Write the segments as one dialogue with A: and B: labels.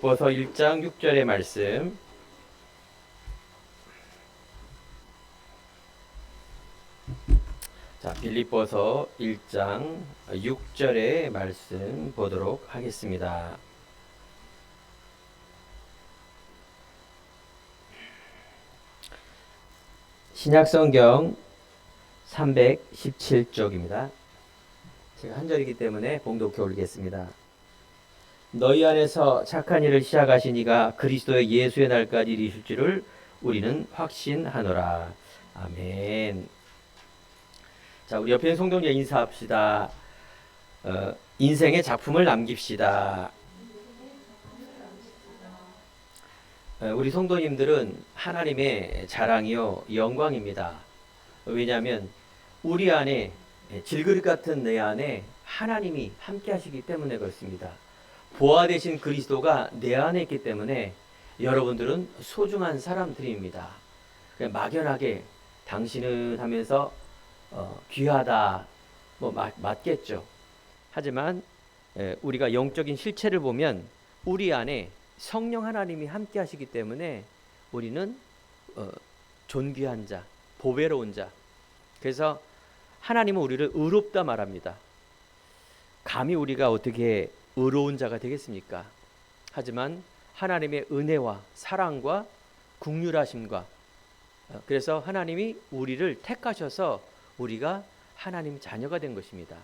A: 빌립보서 1장 6절의 말씀. 자, 빌립보서 1장 6절의 말씀 보도록 하겠습니다. 신약성경 317쪽입니다. 제가 한 절이기 때문에 봉독해 올리겠습니다. 너희 안에서 착한 일을 시작하신 이가 그리스도의 예수의 날까지 이르실 줄을 우리는 확신하노라. 아멘. 자, 우리 옆에 있는 성도님 인사합시다. 인생의 작품을 남깁시다. 우리 성도님들은 하나님의 자랑이요 영광입니다. 왜냐하면 우리 안에 질그릇 같은 내 안에 하나님이 함께 하시기 때문에 그렇습니다. 보화 되신 그리스도가 내 안에 있기 때문에 여러분들은 소중한 사람들입니다. 그냥 막연하게 당신은 하면서 귀하다 맞겠죠. 하지만 우리가 영적인 실체를 보면 우리 안에 성령 하나님이 함께 하시기 때문에 우리는 존귀한 자, 보배로운 자. 그래서 하나님은 우리를 의롭다 말합니다. 감히 우리가 어떻게 의로운 자가 되겠습니까? 하지만 하나님의 은혜와 사랑과 긍휼하심과 그래서 하나님이 우리를 택하셔서 우리가 하나님 자녀가 된 것입니다.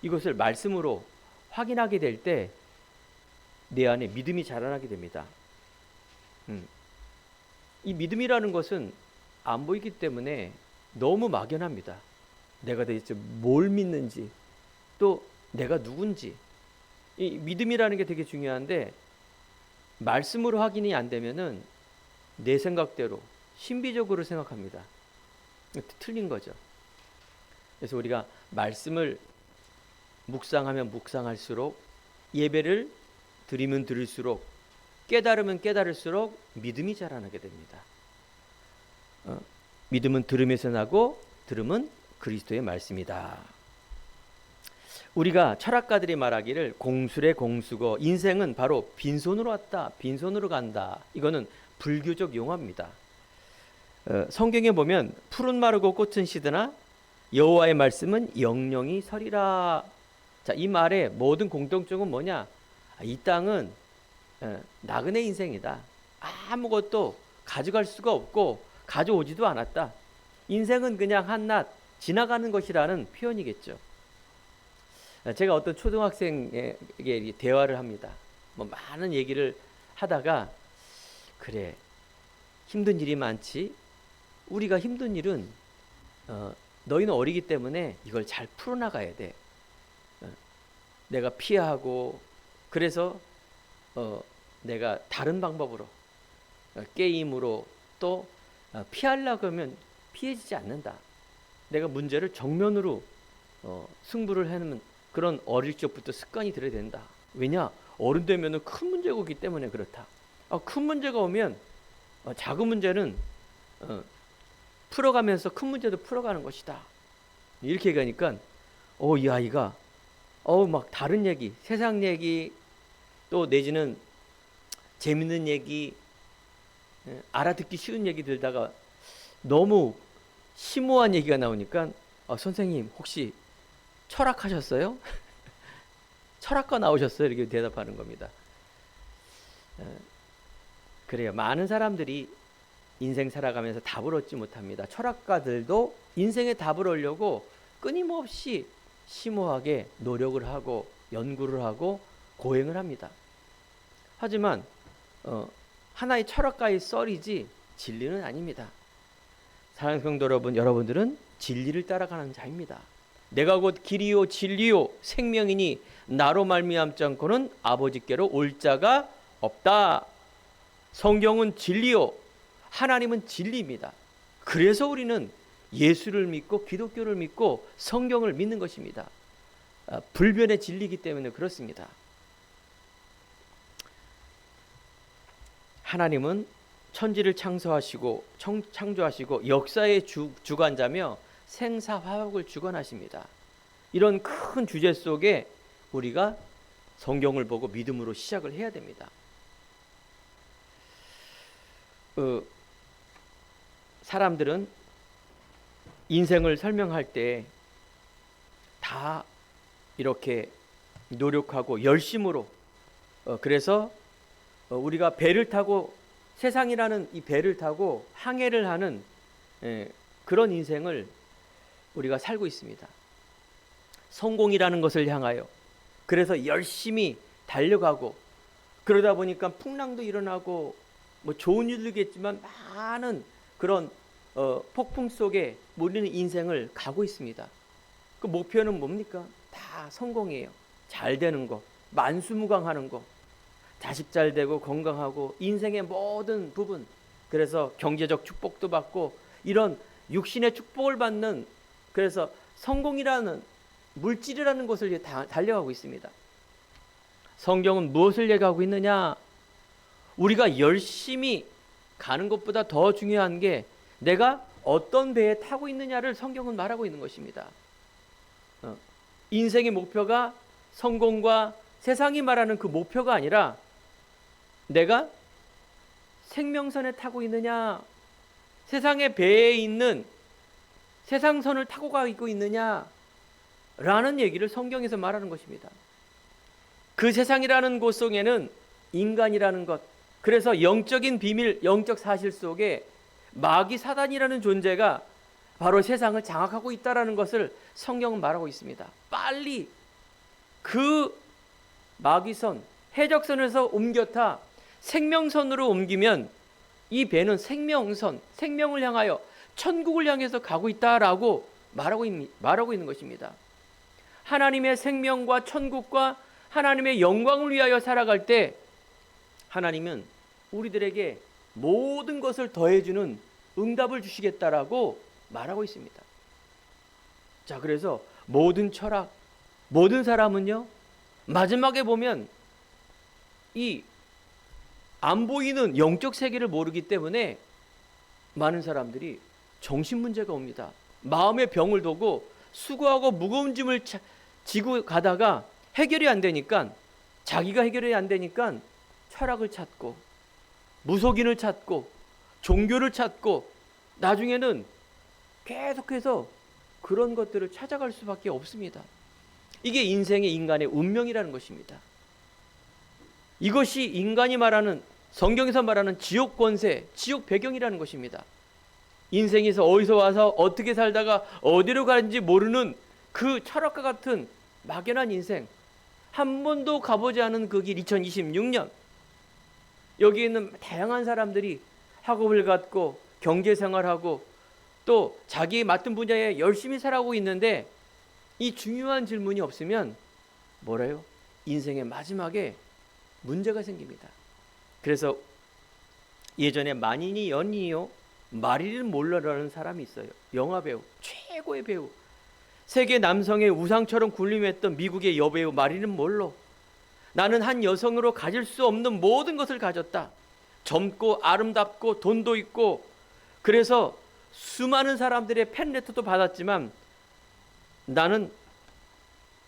A: 이것을 말씀으로 확인하게 될 때 내 안에 믿음이 자라나게 됩니다. 이 믿음이라는 것은 안 보이기 때문에 너무 막연합니다. 내가 도대체 뭘 믿는지 또 내가 누군지 이 믿음이라는 게 되게 중요한데 말씀으로 확인이 안 되면은 내 생각대로 신비적으로 생각합니다. 틀린 거죠. 그래서 우리가 말씀을 묵상하면 묵상할수록 예배를 드리면 드릴수록 깨달으면 깨달을수록 믿음이 자라나게 됩니다. 믿음은 들음에서 나고 들음은 그리스도의 말씀이다. 우리가 철학가들이 말하기를 공술의 공수고 인생은 바로 빈손으로 왔다 빈손으로 간다. 이거는 불교적 용어입니다. 성경에 보면 푸른 마르고 꽃은 시드나 여호와의 말씀은 영영이 서리라. 자, 이 말의 모든 공통점은 뭐냐? 이 땅은 나그네 인생이다. 아무것도 가져갈 수가 없고 가져오지도 않았다. 인생은 그냥 한낱 지나가는 것이라는 표현이겠죠. 제가 어떤 초등학생에게 대화를 합니다. 많은 얘기를 하다가 그래, 힘든 일이 많지. 우리가 힘든 일은 너희는 어리기 때문에 이걸 잘 풀어나가야 돼. 내가 피하고 그래서 내가 다른 방법으로 게임으로 또 피하려고 하면 피해지지 않는다. 내가 문제를 정면으로 승부를 해놓으면 그런 어릴 적부터 습관이 들어야 된다. 왜냐? 어른 되면 큰 문제가 오기 때문에 그렇다. 큰 문제가 오면 작은 문제는 풀어가면서 큰 문제도 풀어가는 것이다. 이렇게 얘기하니까 이 아이가 막 다른 얘기, 세상 얘기 또 내지는 재밌는 얘기, 알아듣기 쉬운 얘기 들다가 너무 심오한 얘기가 나오니까 선생님 혹시 철학하셨어요? 철학과 나오셨어요? 이렇게 대답하는 겁니다. 그래요. 많은 사람들이 인생 살아가면서 답을 얻지 못합니다. 철학가들도 인생의 답을 얻으려고 끊임없이 심오하게 노력을 하고 연구를 하고 고행을 합니다. 하지만 하나의 철학가의 썰이지 진리는 아닙니다. 사랑하는 성도 여러분, 여러분들은 진리를 따라가는 자입니다. 내가 곧 길이요 진리요 생명이니 나로 말미암지 않고는 아버지께로 올 자가 없다. 성경은 진리요 하나님은 진리입니다. 그래서 우리는 예수를 믿고 기독교를 믿고 성경을 믿는 것입니다. 불변의 진리이기 때문에 그렇습니다. 하나님은 천지를 창조하시고 역사의 주관자며 생사화복을 주관하십니다. 이런 큰 주제 속에 우리가 성경을 보고 믿음으로 시작을 해야 됩니다. 사람들은 인생을 설명할 때 다 이렇게 노력하고 열심으로 그래서 우리가 배를 타고 세상이라는 이 배를 타고 항해를 하는 그런 인생을 우리가 살고 있습니다. 성공이라는 것을 향하여 그래서 열심히 달려가고 그러다 보니까 풍랑도 일어나고 뭐 좋은 일들겠지만 많은 그런 폭풍 속에 우리는 인생을 가고 있습니다. 그 목표는 뭡니까? 다 성공이에요. 잘 되는 거, 만수무강하는 거, 자식 잘 되고 건강하고 인생의 모든 부분, 그래서 경제적 축복도 받고 이런 육신의 축복을 받는, 그래서 성공이라는 물질이라는 것을 달려가고 있습니다. 성경은 무엇을 얘기하고 있느냐? 우리가 열심히 가는 것보다 더 중요한 게 내가 어떤 배에 타고 있느냐를 성경은 말하고 있는 것입니다. 인생의 목표가 성공과 세상이 말하는 그 목표가 아니라 내가 생명선에 타고 있느냐, 세상의 배에 있는 세상선을 타고 가고 있느냐 라는 얘기를 성경에서 말하는 것입니다. 그 세상이라는 곳 속에는 인간이라는 것, 그래서 영적인 비밀, 영적 사실 속에 마귀 사단이라는 존재가 바로 세상을 장악하고 있다는 것을 성경은 말하고 있습니다. 빨리 그 마귀선, 해적선에서 옮겨타 생명선으로 옮기면 이 배는 생명선, 생명을 향하여 천국을 향해서 가고 있다라고 말하고 있는 것입니다. 하나님의 생명과 천국과 하나님의 영광을 위하여 살아갈 때 하나님은 우리들에게 모든 것을 더해주는 응답을 주시겠다라고 말하고 있습니다. 자, 그래서 모든 철학, 모든 사람은요, 마지막에 보면 이 안 보이는 영적 세계를 모르기 때문에 많은 사람들이 정신 문제가 옵니다. 마음의 병을 두고 수고하고 무거운 짐을 지고 가다가 해결이 안 되니까, 자기가 해결이 안 되니까 철학을 찾고 무속인을 찾고 종교를 찾고 나중에는 계속해서 그런 것들을 찾아갈 수밖에 없습니다. 이게 인간의 운명이라는 것입니다. 이것이 인간이 말하는, 성경에서 말하는 지옥 권세, 지옥 배경이라는 것입니다. 인생에서 어디서 와서 어떻게 살다가 어디로 가는지 모르는 그 철학과 같은 막연한 인생, 한 번도 가보지 않은 그 길 2026년, 여기 있는 다양한 사람들이 학업을 갖고 경제생활하고 또 자기 맡은 분야에 열심히 살아가고 있는데 이 중요한 질문이 없으면 뭐래요? 인생의 마지막에 문제가 생깁니다. 그래서 예전에 만인이 연인이요 마릴린 몰러라는 사람이 있어요. 영화배우, 최고의 배우, 세계 남성의 우상처럼 군림했던 미국의 여배우 마릴린 몰러. 나는 한 여성으로 가질 수 없는 모든 것을 가졌다. 젊고 아름답고 돈도 있고, 그래서 수많은 사람들의 팬레터도 받았지만 나는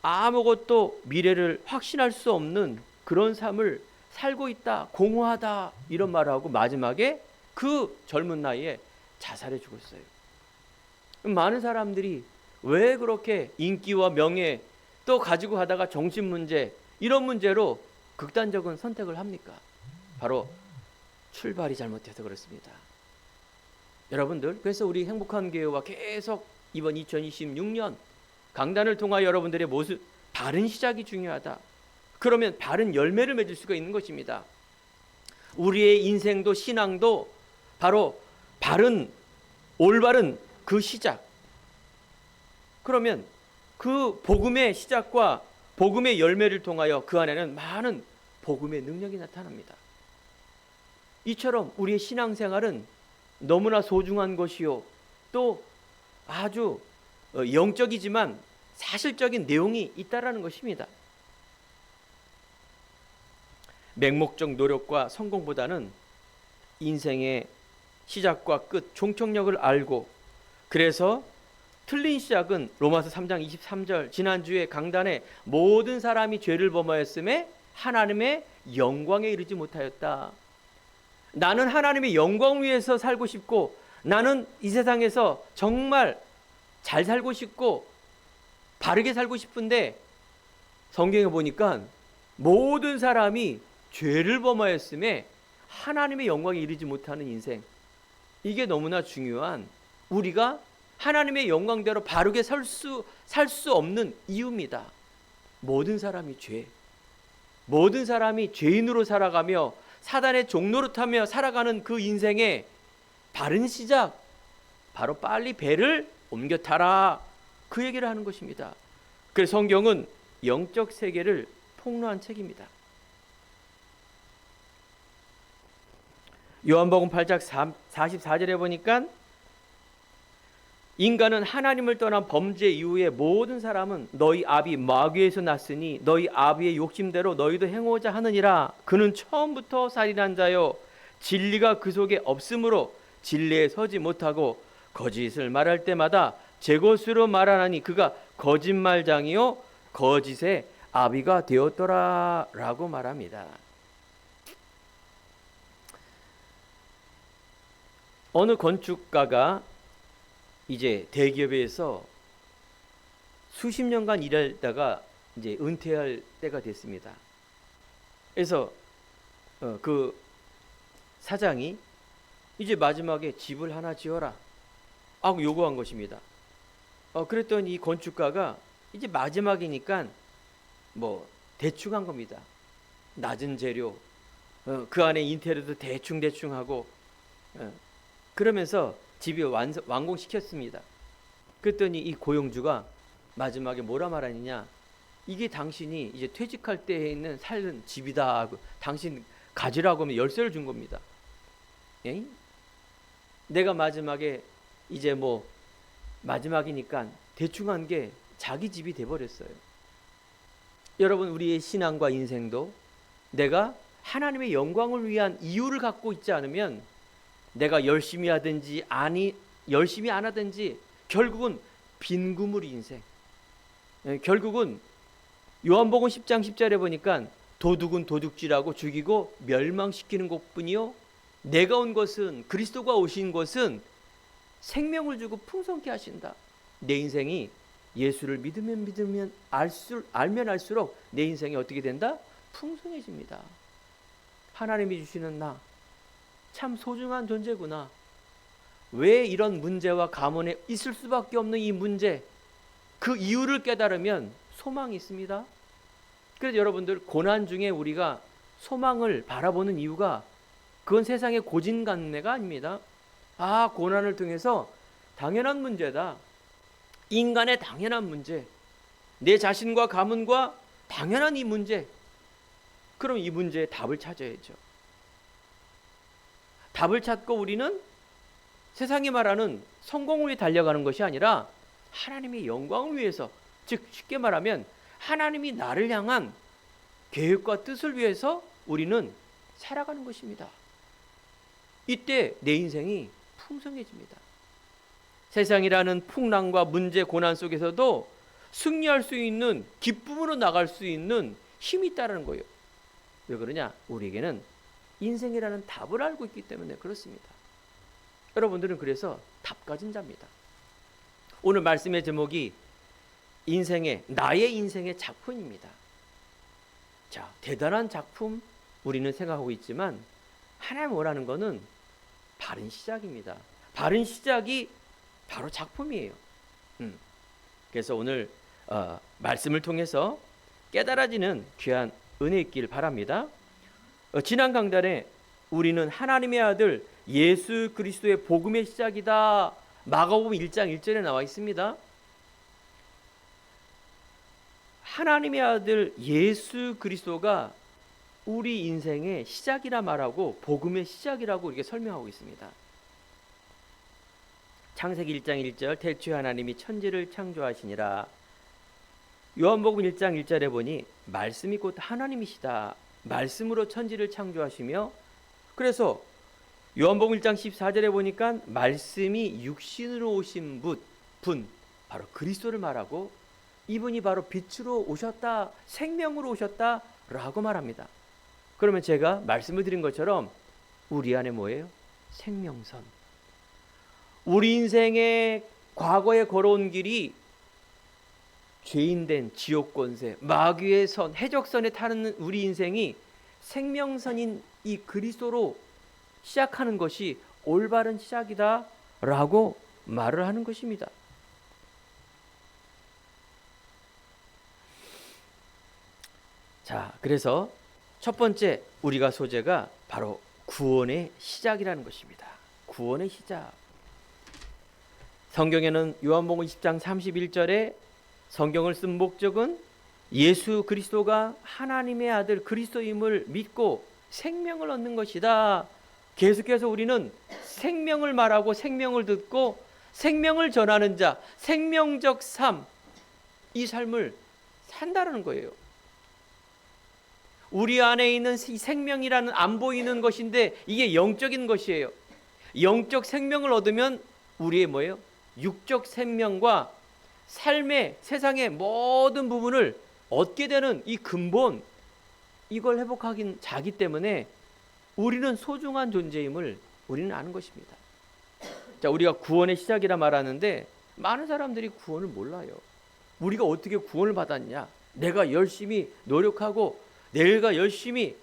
A: 아무것도 미래를 확신할 수 없는 그런 삶을 살고 있다, 공허하다, 이런 말을 하고 마지막에 그 젊은 나이에 자살해 죽었어요. 많은 사람들이 왜 그렇게 인기와 명예 또 가지고 가다가 정신 문제, 이런 문제로 극단적인 선택을 합니까? 바로 출발이 잘못돼서 그렇습니다. 여러분들, 그래서 우리 행복한 교회와 계속 이번 2026년 강단을 통하여 여러분들의 모습, 바른 시작이 중요하다. 그러면 바른 열매를 맺을 수가 있는 것입니다. 우리의 인생도 신앙도 바로 바른, 올바른 그 시작. 그러면 그 복음의 시작과 복음의 열매를 통하여 그 안에는 많은 복음의 능력이 나타납니다. 이처럼 우리의 신앙생활은 너무나 소중한 것이요, 또 아주 영적이지만 사실적인 내용이 있다라는 것입니다. 맹목적 노력과 성공보다는 인생의 시작과 끝, 종착역을 알고, 그래서 틀린 시작은 로마서 3장 23절, 지난주에 강단에 모든 사람이 죄를 범하였음에 하나님의 영광에 이르지 못하였다. 나는 하나님의 영광을 위해서 살고 싶고, 나는 이 세상에서 정말 잘 살고 싶고 바르게 살고 싶은데, 성경에 보니까 모든 사람이 죄를 범하였음에 하나님의 영광에 이르지 못하는 인생, 이게 너무나 중요한, 우리가 하나님의 영광대로 바르게 살 수 없는 이유입니다. 모든 사람이 죄, 모든 사람이 죄인으로 살아가며 사단의 종로를 타며 살아가는 그 인생의 바른 시작, 바로 빨리 배를 옮겨 타라, 그 얘기를 하는 것입니다. 그래서 성경은 영적 세계를 폭로한 책입니다. 요한복음 8장 44절에 보니까, 인간은 하나님을 떠난 범죄 이후에 모든 사람은 너희 아비 마귀에서 났으니 너희 아비의 욕심대로 너희도 행하고자 하느니라. 그는 처음부터 살인한 자요, 진리가 그 속에 없으므로 진리에 서지 못하고 거짓을 말할 때마다 제 것으로 말하나니 그가 거짓말장이요 거짓의 아비가 되었더라 라고 말합니다. 어느 건축가가 이제 대기업에서 수십 년간 일하다가 이제 은퇴할 때가 됐습니다. 그래서 그 사장이 이제 마지막에 집을 하나 지어라 하고 요구한 것입니다. 그랬더니 이 건축가가 이제 마지막이니까 뭐 대충 한 겁니다. 낮은 재료, 그 안에 인테리어도 대충 하고, 그러면서 집이 완공시켰습니다. 그랬더니 이 고용주가 마지막에 뭐라 말하느냐, 이게 당신이 이제 퇴직할 때 있는 살던 집이다 하고 당신 가지라고 하면 열쇠를 준 겁니다. 에? 내가 마지막에 이제 뭐 마지막이니까 대충 한 게 자기 집이 돼버렸어요. 여러분, 우리의 신앙과 인생도 내가 하나님의 영광을 위한 이유를 갖고 있지 않으면, 내가 열심히 하든지 열심히 안 하든지 결국은 빈구물이 인생. 결국은 요한복음 10장 10절에 보니까 도둑은 도둑질하고 죽이고 멸망시키는 것뿐이요 내가 온 것은, 그리스도가 오신 것은 생명을 주고 풍성케 하신다. 내 인생이 예수를 믿으면 알면 알수록 내 인생이 어떻게 된다? 풍성해집니다. 하나님이 주시는 나 참 소중한 존재구나. 왜 이런 문제와 가문에 있을 수밖에 없는 이 문제, 그 이유를 깨달으면 소망이 있습니다. 그래서 여러분들, 고난 중에 우리가 소망을 바라보는 이유가, 그건 세상의 고진관례가 아닙니다. 고난을 통해서 당연한 문제다, 인간의 당연한 문제, 내 자신과 가문과 당연한 이 문제, 그럼 이 문제의 답을 찾아야죠. 답을 찾고 우리는 세상이 말하는 성공을 위해 달려가는 것이 아니라 하나님의 영광을 위해서, 즉 쉽게 말하면 하나님이 나를 향한 계획과 뜻을 위해서 우리는 살아가는 것입니다. 이때 내 인생이 풍성해집니다. 세상이라는 풍랑과 문제, 고난 속에서도 승리할 수 있는, 기쁨으로 나갈 수 있는 힘이 있다는 거예요. 왜 그러냐? 우리에게는 인생이라는 답을 알고 있기 때문에 그렇습니다. 여러분들은 그래서 답 가진 자입니다. 오늘 말씀의 제목이 나의 인생의 작품입니다. 자, 대단한 작품 우리는 생각하고 있지만, 하나님 원하는 것은 바른 시작입니다. 바른 시작이 바로 작품이에요. 그래서 오늘 말씀을 통해서 깨달아지는 귀한 은혜 있기를 바랍니다. 지난 강단에 우리는 하나님의 아들 예수 그리스도의 복음의 시작이다, 마가복음 1장 1절에 나와 있습니다. 하나님의 아들 예수 그리스도가 우리 인생의 시작이라 말하고 복음의 시작이라고 이렇게 설명하고 있습니다. 창세기 1장 1절, 태초에 하나님이 천지를 창조하시니라. 요한복음 1장 1절에 보니 말씀이 곧 하나님이시다, 말씀으로 천지를 창조하시며, 그래서 요한복음 1장 14절에 보니까 말씀이 육신으로 오신 분, 바로 그리스도를 말하고, 이분이 바로 빛으로 오셨다, 생명으로 오셨다 라고 말합니다. 그러면 제가 말씀을 드린 것처럼 우리 안에 뭐예요? 생명선. 우리 인생의 과거에 걸어온 길이 죄인된 지옥 권세, 마귀의 선, 해적선에 타는 우리 인생이 생명선인 이 그리스도로 시작하는 것이 올바른 시작이다라고 말을 하는 것입니다. 자, 그래서 첫 번째 우리가 소재가 바로 구원의 시작이라는 것입니다. 구원의 시작. 성경에는 요한복음 20장 31절에 성경을 쓴 목적은 예수 그리스도가 하나님의 아들 그리스도임을 믿고 생명을 얻는 것이다. 계속해서 우리는 생명을 말하고 생명을 듣고 생명을 전하는 자, 생명적 삶, 이 삶을 산다는 거예요. 우리 안에 있는 이 생명이라는 안 보이는 것인데 이게 영적인 것이에요. 영적 생명을 얻으면 우리의 뭐예요? 육적 생명과 삶의 세상의 모든 부분을 얻게 되는 이 근본, 이걸 회복하긴 자기 때문에 우리는 소중한 존재임을 우리는 아는 것입니다. 자, 우리가 구원의 시작이라 말하는데 많은 사람들이 구원을 몰라요. 우리가 어떻게 구원을 받았냐? 내가 열심히 노력하고 내가 열심히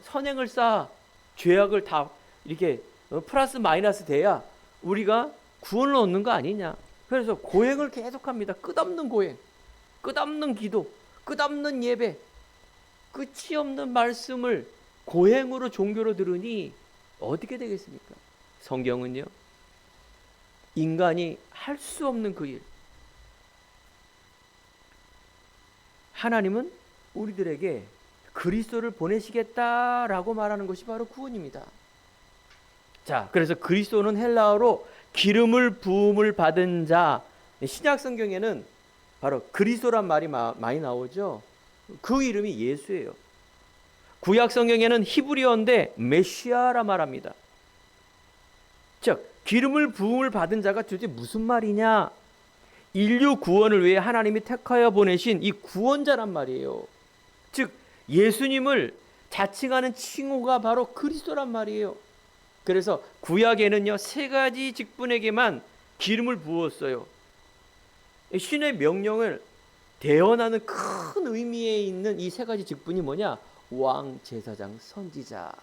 A: 선행을 쌓아 죄악을 다 이렇게 플러스 마이너스 돼야 우리가 구원을 얻는 거 아니냐? 그래서 고행을 계속합니다. 끝없는 고행, 끝없는 기도, 끝없는 예배, 끝이 없는 말씀을 고행으로 종교로 들으니 어떻게 되겠습니까? 성경은요, 인간이 할 수 없는 그 일, 하나님은 우리들에게 그리스도를 보내시겠다라고 말하는 것이 바로 구원입니다. 자, 그래서 그리스도는 헬라어로 기름을 부음을 받은 자. 신약 성경에는 바로 그리스도란 말이 많이 나오죠. 그 이름이 예수예요. 구약 성경에는 히브리어인데 메시아라 말합니다. 즉 기름을 부음을 받은 자가 도대체 무슨 말이냐? 인류 구원을 위해 하나님이 택하여 보내신 이 구원자란 말이에요. 즉 예수님을 자칭하는 칭호가 바로 그리스도란 말이에요. 그래서 구약에는요, 세 가지 직분에게만 기름을 부었어요. 신의 명령을 대언하는 큰 의미에 있는 이 세 가지 직분이 뭐냐? 왕, 제사장, 선지자.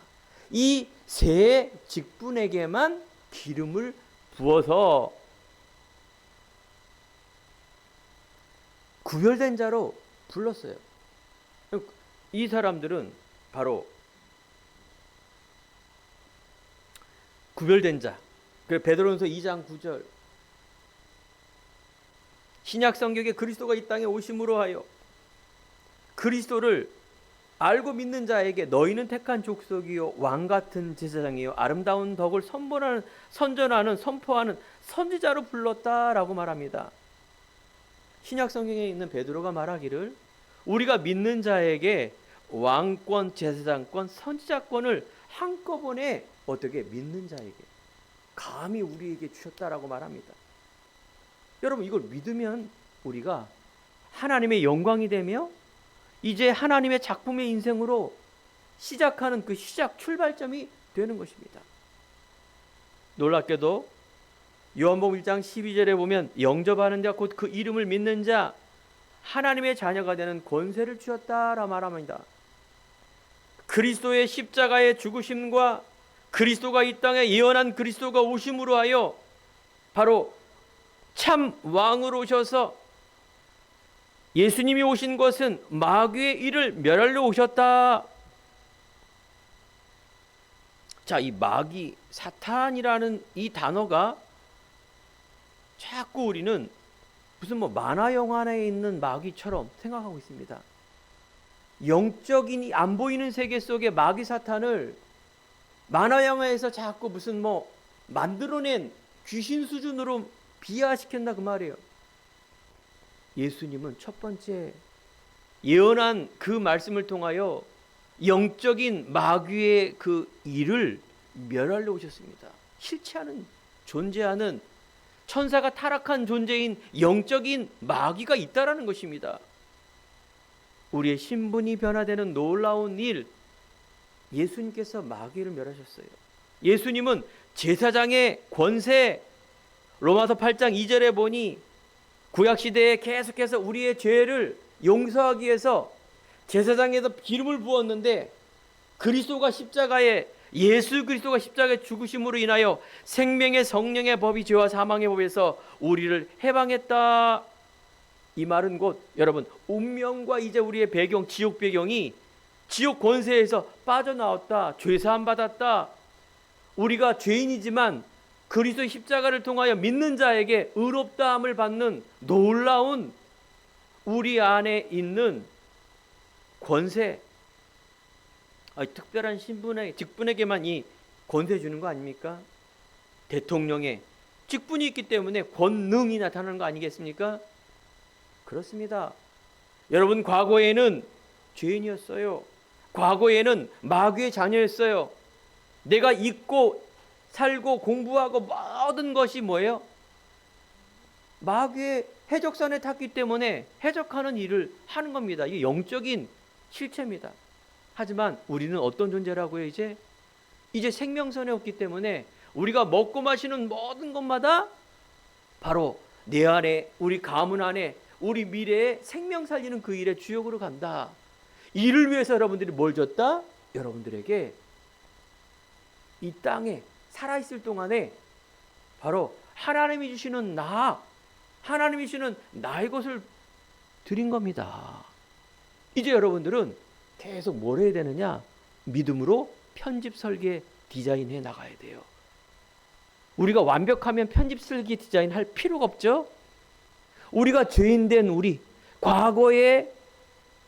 A: 이 세 직분에게만 기름을 부어서 구별된 자로 불렀어요. 이 사람들은 바로 구별된 자. 베드로전서 2장 9절. 신약 성경에 그리스도가 이 땅에 오심으로 하여 그리스도를 알고 믿는 자에게 너희는 택한 족속이요 왕 같은 제사장이요 아름다운 덕을 선전하는 선포하는 선지자로 불렀다라고 말합니다. 신약 성경에 있는 베드로가 말하기를 우리가 믿는 자에게 왕권, 제사장권, 선지자권을 한꺼번에 어떻게 믿는 자에게 감히 우리에게 주셨다라고 말합니다. 여러분, 이걸 믿으면 우리가 하나님의 영광이 되며 이제 하나님의 작품의 인생으로 시작하는 그 시작 출발점이 되는 것입니다. 놀랍게도 요한복음 1장 12절에 보면 영접하는 자 곧 그 이름을 믿는 자 하나님의 자녀가 되는 권세를 주셨다라 말합니다. 그리스도의 십자가의 죽으심과 그리스도가 이 땅에 예언한 그리스도가 오심으로 하여 바로 참 왕으로 오셔서 예수님이 오신 것은 마귀의 일을 멸하려 오셨다. 자, 이 마귀, 사탄이라는 이 단어가 자꾸 우리는 무슨 만화 영화에 있는 마귀처럼 생각하고 있습니다. 영적인 안 보이는 세계 속의 마귀 사탄을 만화 영화에서 자꾸 무슨 만들어낸 귀신 수준으로 비하시켰나 그 말이에요. 예수님은 첫 번째 예언한 그 말씀을 통하여 영적인 마귀의 그 일을 멸하려 오셨습니다. 실체하는 존재하는 천사가 타락한 존재인 영적인 마귀가 있다라는 것입니다. 우리의 신분이 변화되는 놀라운 일, 예수님께서 마귀를 멸하셨어요. 예수님은 제사장의 권세, 로마서 8장 2절에 보니 구약시대에 계속해서 우리의 죄를 용서하기 위해서 제사장에서 기름을 부었는데, 그리스도가 십자가에, 예수 그리스도가 십자가에 죽으심으로 인하여 생명의 성령의 법이 죄와 사망의 법에서 우리를 해방했다. 이 말은 곧 여러분, 운명과 이제 우리의 배경, 지옥 배경이, 지옥 권세에서 빠져나왔다, 죄사함 받았다. 우리가 죄인이지만 그리스도의 십자가를 통하여 믿는 자에게 의롭다함을 받는 놀라운 우리 안에 있는 권세, 특별한 신분의 직분에게만 이 권세 주는 거 아닙니까? 대통령의 직분이 있기 때문에 권능이 나타나는 거 아니겠습니까? 그렇습니다. 여러분, 과거에는 죄인이었어요. 과거에는 마귀의 자녀였어요. 내가 잊고 살고 공부하고 모든 것이 뭐예요? 마귀의 해적선에 탔기 때문에 해적하는 일을 하는 겁니다. 이게 영적인 실체입니다. 하지만 우리는 어떤 존재라고요? 이제 생명선에 없기 때문에 우리가 먹고 마시는 모든 것마다 바로 내 안에, 우리 가문 안에, 우리 미래에 생명 살리는 그 일에 주역으로 간다. 이를 위해서 여러분들이 뭘 줬다? 여러분들에게 이 땅에 살아있을 동안에 바로 하나님이 주시는 하나님이 주시는 나의 것을 드린 겁니다. 이제 여러분들은 계속 뭘 해야 되느냐? 믿음으로 편집, 설계, 디자인해 나가야 돼요. 우리가 완벽하면 편집, 설계, 디자인할 필요가 없죠. 우리가 죄인된 우리, 과거에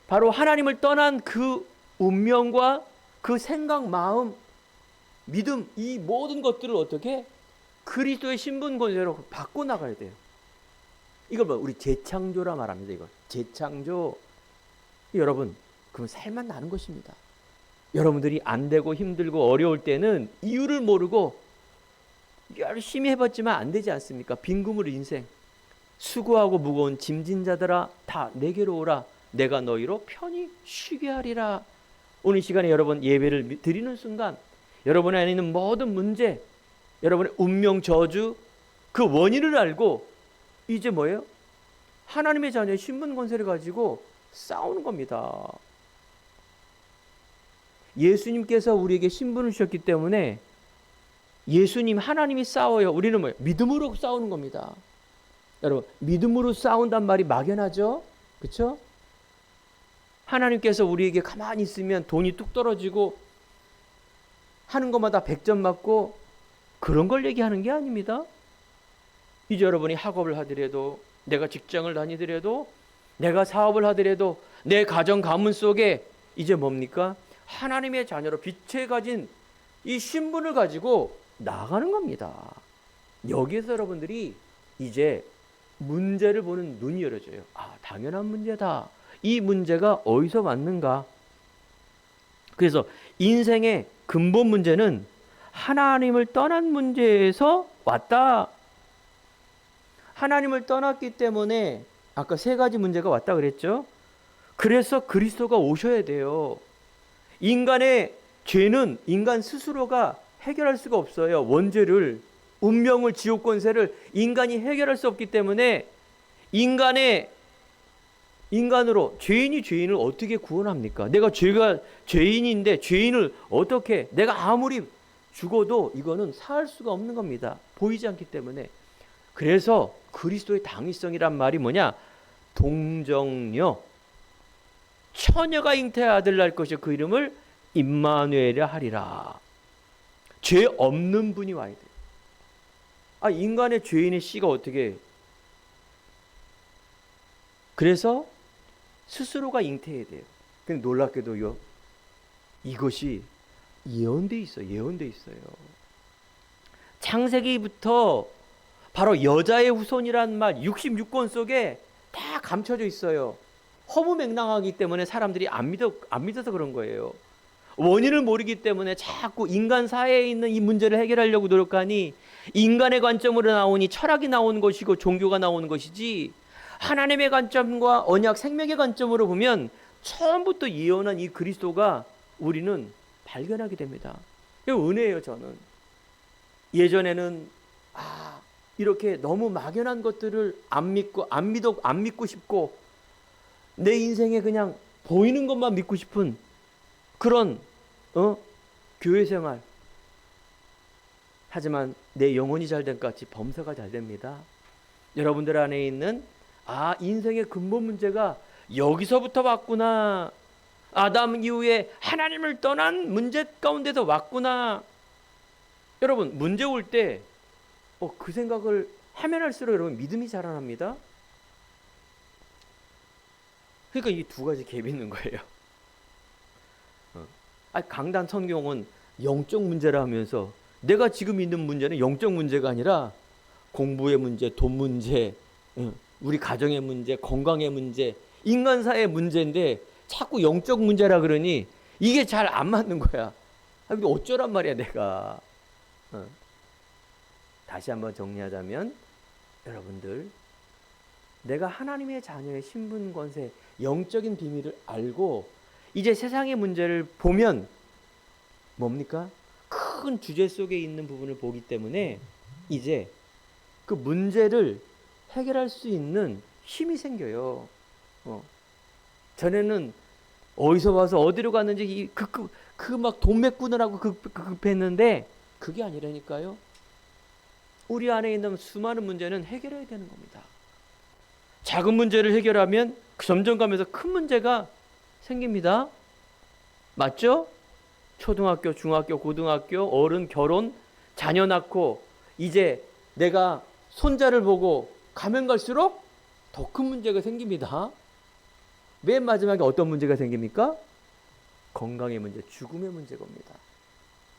A: 바로 하나님을 떠난 그 운명과 그 생각, 마음, 믿음, 이 모든 것들을 어떻게 그리스도의 신분 권세로 바꿔 나가야 돼요. 이걸 우리 재창조라 말합니다. 이걸 재창조. 여러분, 그럼 살만 나는 것입니다. 여러분들이 안 되고 힘들고 어려울 때는 이유를 모르고 열심히 해봤지만 안 되지 않습니까? 빈금으로 인생. 수고하고 무거운 짐진 자들아 다 내게로 오라. 내가 너희로 편히 쉬게 하리라. 오늘 시간에 여러분 예배를 드리는 순간 여러분 안에 있는 모든 문제, 여러분의 운명 저주, 그 원인을 알고 이제 뭐예요? 하나님의 자녀의 신분 권세를 가지고 싸우는 겁니다. 예수님께서 우리에게 신분을 주셨기 때문에 예수님, 하나님이 싸워요. 우리는 뭐예요? 믿음으로 싸우는 겁니다. 여러분, 믿음으로 싸운단 말이 막연하죠? 그렇죠? 하나님께서 우리에게 가만히 있으면 돈이 뚝 떨어지고 하는 것마다 100점 맞고 그런 걸 얘기하는 게 아닙니다. 이제 여러분이 학업을 하더라도, 내가 직장을 다니더라도, 내가 사업을 하더라도 내 가정 가문 속에 이제 뭡니까? 하나님의 자녀로 빛에 가진 이 신분을 가지고 나가는 겁니다. 여기에서 여러분들이 이제 문제를 보는 눈이 열어져요. 당연한 문제다. 이 문제가 어디서 왔는가? 그래서 인생의 근본 문제는 하나님을 떠난 문제에서 왔다. 하나님을 떠났기 때문에 아까 세 가지 문제가 왔다 그랬죠. 그래서 그리스도가 오셔야 돼요. 인간의 죄는 인간 스스로가 해결할 수가 없어요. 원죄를, 운명을, 지옥 권세를 인간이 해결할 수 없기 때문에 인간으로 죄인이 죄인을 어떻게 구원합니까? 내가 죄인인데 죄인을 어떻게, 내가 아무리 죽어도 이거는 살 수가 없는 겁니다. 보이지 않기 때문에. 그래서 그리스도의 당위성이란 말이 뭐냐? 동정녀, 처녀가 잉태의 아들 낳을 것이요 그 이름을 임마누엘이라 하리라. 죄 없는 분이 와야 돼요. 인간의 죄인의 씨가 어떻게? 그래서 스스로가 잉태해야 돼요. 근데 놀랍게도요, 이것이 예언돼 있어요. 창세기부터 바로 여자의 후손이란 말 66권 속에 다 감춰져 있어요. 허무맹랑하기 때문에 사람들이 안 믿어서 그런 거예요. 원인을 모르기 때문에 자꾸 인간 사회에 있는 이 문제를 해결하려고 노력하니 인간의 관점으로 나오니 철학이 나오는 것이고 종교가 나오는 것이지, 하나님의 관점과 언약 생명의 관점으로 보면 처음부터 예언한 이 그리스도가 우리는 발견하게 됩니다. 이거 은혜예요. 저는 예전에는 이렇게 너무 막연한 것들을 안 믿고 싶고 내 인생에 그냥 보이는 것만 믿고 싶은 그런 교회 생활. 하지만 내 영혼이 잘된 것 같이 범사가 잘 됩니다. 여러분들 안에 있는 인생의 근본 문제가 여기서부터 왔구나. 아담 이후에 하나님을 떠난 문제 가운데서 왔구나. 여러분, 문제 올 때 그 생각을 하면 할수록 여러분 믿음이 자라납니다. 그러니까 이 두 가지 갭이 있는 거예요. 강단 성경은 영적 문제라 하면서 내가 지금 있는 문제는 영적 문제가 아니라 공부의 문제, 돈 문제, 우리 가정의 문제, 건강의 문제, 인간사의 문제인데 자꾸 영적 문제라 그러니 이게 잘 안 맞는 거야. 근데 어쩌란 말이야 내가. 다시 한번 정리하자면 여러분들, 내가 하나님의 자녀의 신분, 권세, 영적인 비밀을 알고 이제 세상의 문제를 보면 뭡니까? 큰 주제 속에 있는 부분을 보기 때문에 이제 그 문제를 해결할 수 있는 힘이 생겨요. 전에는 어디서 와서 어디로 갔는지 막 돈 메꾸느라고 급했는데 그게 아니라니까요. 우리 안에 있는 수많은 문제는 해결해야 되는 겁니다. 작은 문제를 해결하면 점점 가면서 큰 문제가 생깁니다. 맞죠? 초등학교, 중학교, 고등학교, 어른 결혼, 자녀 낳고 이제 내가 손자를 보고 가면 갈수록 더 큰 문제가 생깁니다. 맨 마지막에 어떤 문제가 생깁니까? 건강의 문제, 죽음의 문제가 옵니다.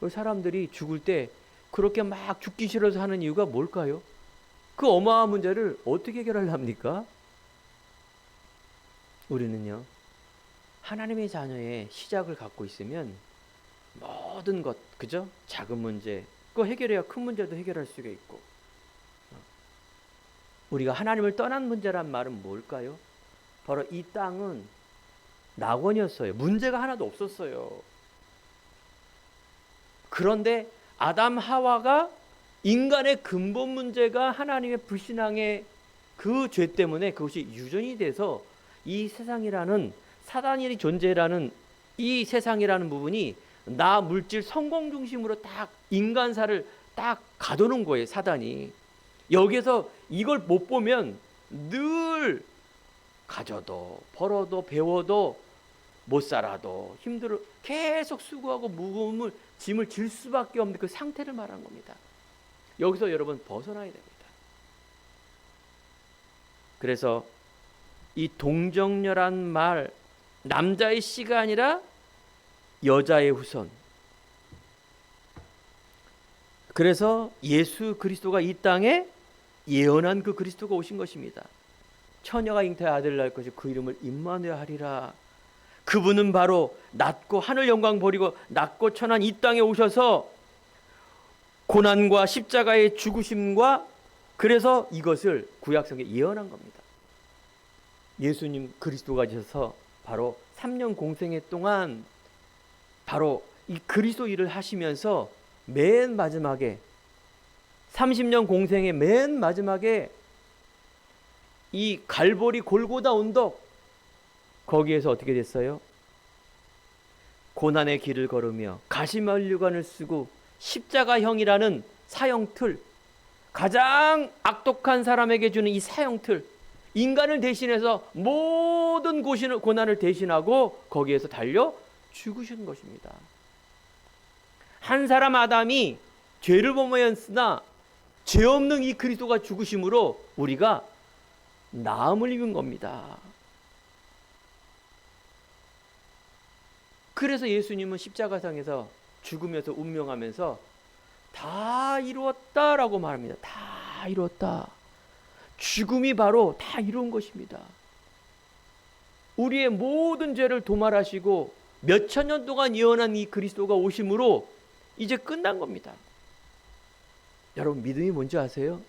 A: 사람들이 죽을 때 그렇게 막 죽기 싫어서 하는 이유가 뭘까요? 그 어마어마한 문제를 어떻게 해결하렵니까? 우리는요, 하나님의 자녀의 시작을 갖고 있으면 모든 것, 그죠? 작은 문제, 그거 해결해야 큰 문제도 해결할 수가 있고. 우리가 하나님을 떠난 문제란 말은 뭘까요? 바로 이 땅은 낙원이었어요. 문제가 하나도 없었어요. 그런데 아담 하와가 인간의 근본 문제가 하나님의 불신앙의 그 죄 때문에 그것이 유전이 돼서 이 세상이라는 사단이 존재라는 이 세상이라는 부분이 나 물질 성공 중심으로 딱 인간사를 딱 가둬놓은 거예요. 사단이. 여기서 이걸 못 보면 늘 가져도 벌어도 배워도 못 살아도 힘들어 계속 수고하고 무거운 짐을 질 수밖에 없는 그 상태를 말한 겁니다. 여기서 여러분 벗어나야 됩니다. 그래서 이 동정녀란 말, 남자의 씨가 아니라 여자의 후손. 그래서 예수 그리스도가 이 땅에 예언한 그 그리스도가 오신 것입니다. 처녀가 잉태하여 아들을 낳을 것이 그 이름을 임마누엘 하리라. 그분은 바로 낮고 하늘 영광 버리고 낮고 천한 이 땅에 오셔서 고난과 십자가의 죽으심과 그래서 이것을 구약성경에 예언한 겁니다. 예수님 그리스도가 오셔서 바로 3년 공생애 동안 바로 이 그리스도 일을 하시면서 맨 마지막에 30년 공생의 맨 마지막에 이 갈보리 골고다 언덕 거기에서 어떻게 됐어요? 고난의 길을 걸으며 가시면류관을 쓰고 십자가형이라는 사형틀, 가장 악독한 사람에게 주는 이 사형틀, 인간을 대신해서 모든 고난을 대신하고 거기에서 달려 죽으신 것입니다. 한 사람 아담이 죄를 범하였으나 죄 없는 이 그리스도가 죽으심으로 우리가 나음을 입은 겁니다. 그래서 예수님은 십자가상에서 죽으면서 운명하면서 다 이루었다라고 말합니다. 다 이루었다. 죽음이 바로 다 이룬 것입니다. 우리의 모든 죄를 도말하시고 몇천 년 동안 예언한 이 그리스도가 오심으로 이제 끝난 겁니다. 여러분 믿음이 뭔지 아세요?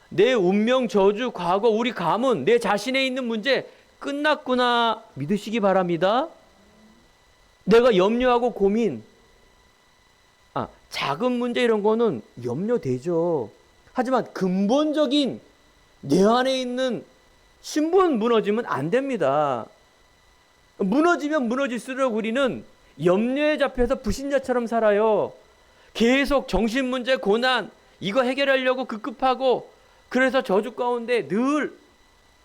A: 내 운명, 저주, 과거, 우리 가문, 내 자신에 있는 문제 끝났구나 믿으시기 바랍니다. 내가 염려하고 고민, 작은 문제 이런 거는 염려되죠. 하지만 근본적인 내 안에 있는 신분 무너지면 안 됩니다. 무너지면 무너질수록 우리는 염려에 잡혀서 불신자처럼 살아요. 계속 정신 문제, 고난 이거 해결하려고 급급하고, 그래서 저주 가운데 늘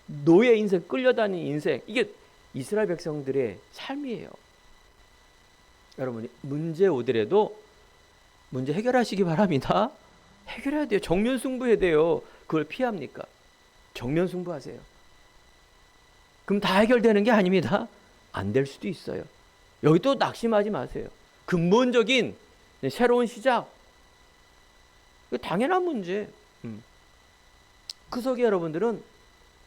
A: 노예 인생, 끌려다니는 인생, 이게 이스라엘 백성들의 삶이에요. 여러분, 문제 오더라도 문제 해결하시기 바랍니다. 해결해야 돼요. 정면 승부해야 돼요. 그걸 피합니까? 정면 승부하세요. 그럼 다 해결되는 게 아닙니다. 안 될 수도 있어요. 여기 또 낙심하지 마세요. 근본적인 새로운 시작, 당연한 문제. 그 속에 여러분들은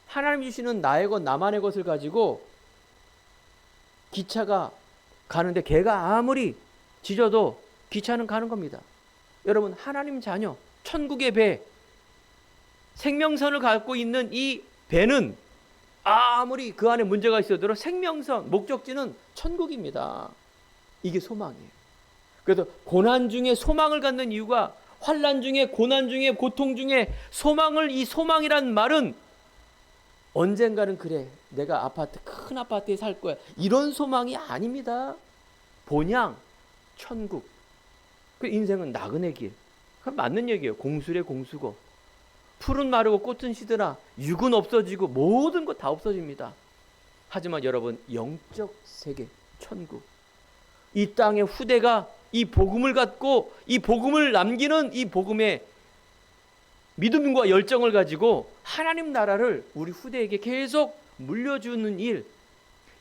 A: 하나님 주시는 나의 것, 나만의 것을 가지고 기차가 가는데 개가 아무리 짖어도 기차는 가는 겁니다. 여러분, 하나님 자녀, 천국의 배, 생명선을 갖고 있는 이 배는 아무리 그 안에 문제가 있어도 생명선, 목적지는 천국입니다. 이게 소망이에요. 그래서 고난 중에 소망을 갖는 이유가, 환난 중에, 고난 중에, 고통 중에 소망을, 이 소망이란 말은 언젠가는 그래, 내가 큰 아파트에 살 거야, 이런 소망이 아닙니다. 본향 천국. 그 인생은 나그네 길. 그 맞는 얘기예요. 공수래 공수고. 풀은 마르고 꽃은 시드나 육은 없어지고 모든 것 다 없어집니다. 하지만 여러분, 영적 세계, 천국, 이 땅의 후대가 이 복음을 갖고 이 복음을 남기는 이 복음의 믿음과 열정을 가지고 하나님 나라를 우리 후대에게 계속 물려주는 일,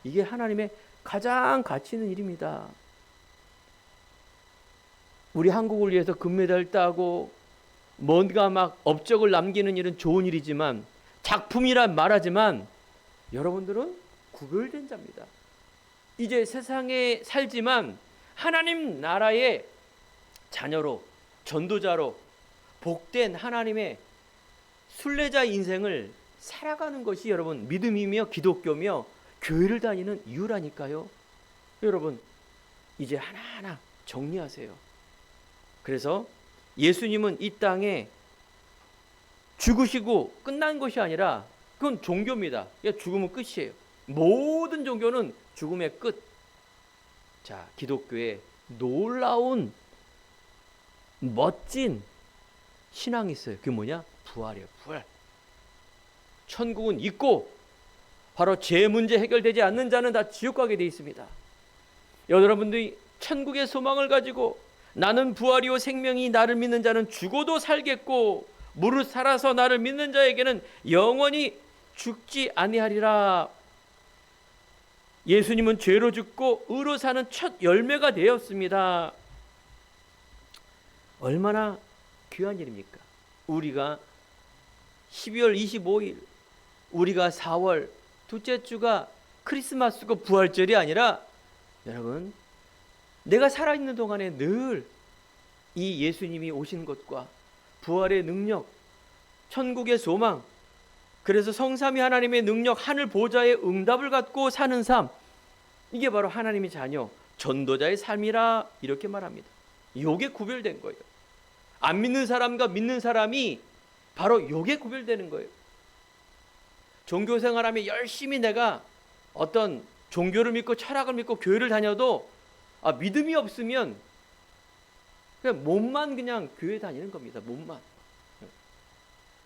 A: 이게 하나님의 가장 가치 있는 일입니다. 우리 한국을 위해서 금메달 따고 뭔가 막 업적을 남기는 일은 좋은 일이지만, 작품이란 말하지만 여러분들은 구별된 자입니다. 이제 세상에 살지만 하나님 나라의 자녀로, 전도자로, 복된 하나님의 순례자 인생을 살아가는 것이 여러분 믿음이며 기독교며 교회를 다니는 이유라니까요. 여러분, 이제 하나하나 정리하세요. 그래서 예수님은 이 땅에 죽으시고 끝난 것이 아니라, 그건 종교입니다. 죽으면 끝이에요. 모든 종교는 죽음의 끝. 자, 기독교에 놀라운 멋진 신앙이 있어요. 그게 뭐냐? 부활이에요. 부활. 천국은 있고, 바로 죄 문제 해결되지 않는 자는 다 지옥 가게 되어 있습니다. 여러분들이 천국의 소망을 가지고, 나는 부활이요 생명이, 나를 믿는 자는 죽어도 살겠고 무릇 살아서 나를 믿는 자에게는 영원히 죽지 아니하리라. 예수님은 죄로 죽고 의로 사는 첫 열매가 되었습니다. 얼마나 귀한 일입니까? 우리가 12월 25일, 우리가 4월 둘째 주가 크리스마스고 부활절이 아니라, 여러분, 내가 살아있는 동안에 늘 이 예수님이 오신 것과 부활의 능력, 천국의 소망, 그래서 성삼위 하나님의 능력, 하늘 보좌의 응답을 갖고 사는 삶, 이게 바로 하나님의 자녀, 전도자의 삶이라 이렇게 말합니다. 요게 구별된 거예요. 안 믿는 사람과 믿는 사람이 바로 요게 구별되는 거예요. 종교생활하며 열심히 내가 어떤 종교를 믿고 철학을 믿고 교회를 다녀도 믿음이 없으면 그냥 몸만 그냥 교회 다니는 겁니다. 몸만.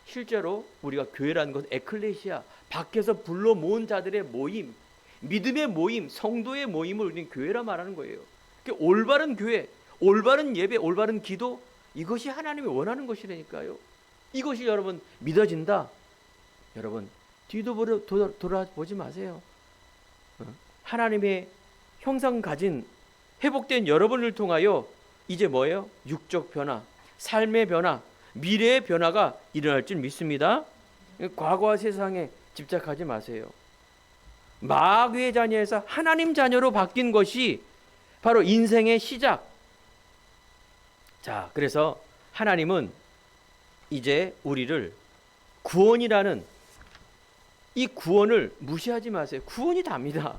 A: 실제로 우리가 교회라는 것은 에클레시아, 밖에서 불러 모은 자들의 모임, 믿음의 모임, 성도의 모임을 우리는 교회라 말하는 거예요. 올바른 교회, 올바른 예배, 올바른 기도, 이것이 하나님이 원하는 것이라니까요. 이것이 여러분 믿어진다. 여러분 뒤도 돌아보지 마세요. 하나님의 형상 가진 회복된 여러분을 통하여 이제 뭐예요? 육적 변화, 삶의 변화, 미래의 변화가 일어날 줄 믿습니다. 과거와 세상에 집착하지 마세요. 마귀의 자녀에서 하나님 자녀로 바뀐 것이 바로 인생의 시작. 자, 그래서 하나님은 이제 우리를 구원이라는 이 구원을 무시하지 마세요. 구원이 답니다.